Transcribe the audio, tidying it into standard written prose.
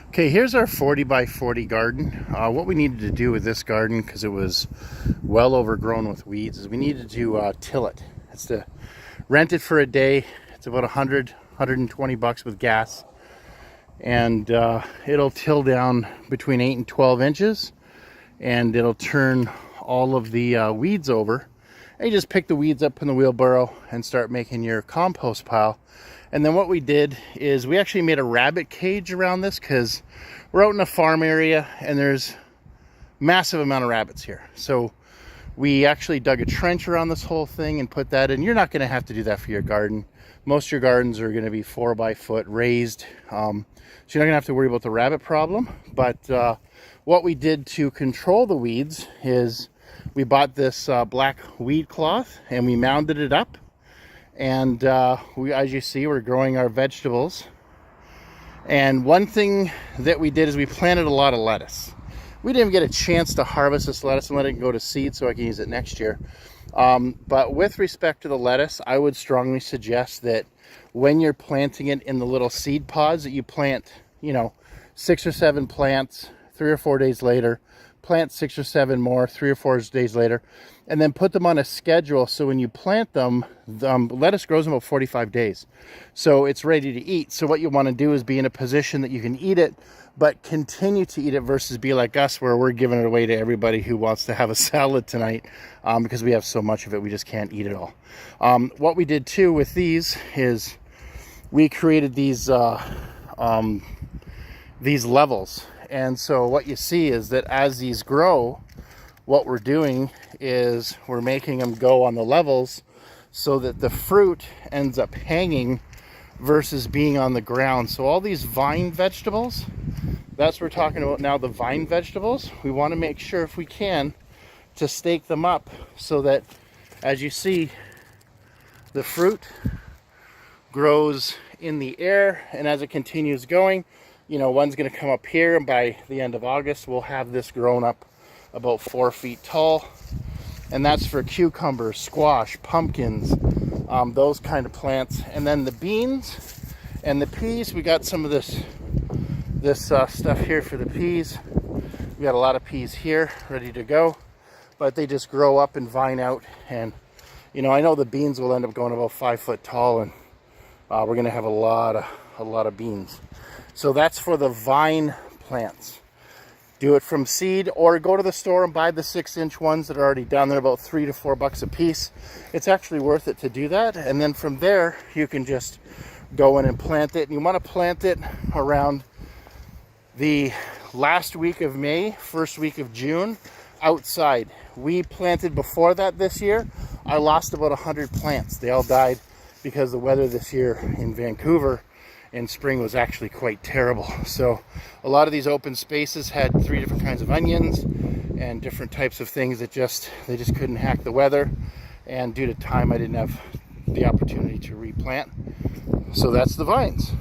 Okay, here's our 40 by 40 garden. What we needed to do with this garden, because it was well overgrown with weeds, is we needed to till it. It's to rent it for a day. It's about 120 bucks with gas. And it'll till down between 8 and 12 inches. And it'll turn all of the weeds over. And you just pick the weeds up in the wheelbarrow and start making your compost pile. And then what we did is we actually made a rabbit cage around this because we're out in a farm area and there's massive amount of rabbits here. So we actually dug a trench around this whole thing and put that in. You're not going to have to do that for your garden. Most of your gardens are going to be 4 by foot raised. So you're not going to have to worry about the rabbit problem. But what we did to control the weeds is we bought this black weed cloth and we mounded it up. And as you see, we're growing our vegetables. And one thing that we did is we planted a lot of lettuce. We didn't get a chance to harvest this lettuce and let it go to seed so I can use it next year. But with respect to the lettuce, I would strongly suggest that when you're planting it in the little seed pods, that you plant, 6 or 7 plants 3 or 4 days later, plant 6 or 7 more 3 or 4 days later, and then put them on a schedule. So when you plant them, lettuce grows in about 45 days. So it's ready to eat. So what you want to do is be in a position that you can eat it, but continue to eat it versus be like us where we're giving it away to everybody who wants to have a salad tonight because we have so much of it, we just can't eat it all. What we did too with these is we created these levels. And so what you see is that as these grow, what we're doing is we're making them go on the levels so that the fruit ends up hanging versus being on the ground. So all these vine vegetables, that's what we're talking about now, the vine vegetables. We want to make sure, if we can, to stake them up so that, as you see, the fruit grows in the air, and as it continues going, one's going to come up here, and by the end of August, we'll have this grown up about 4 feet tall. And that's for cucumbers, squash, pumpkins, those kind of plants. And then the beans and the peas, we got some of this stuff here for the peas. We got a lot of peas here ready to go, but they just grow up and vine out. And I know the beans will end up going about 5 foot tall, and we're going to have a lot of beans. So that's for the vine plants. Do it from seed, or go to the store and buy the 6-inch ones that are already done. They're about $3 to $4 a piece. It's actually worth it to do that. And then from there, you can just go in and plant it. And you want to plant it around the last week of May, first week of June, outside. We planted before that this year. I lost about 100 plants. They all died because the weather this year in Vancouver in spring was actually quite terrible. So a lot of these open spaces had 3 different kinds of onions and different types of things that they just couldn't hack the weather. And due to time, I didn't have the opportunity to replant. So that's the vines.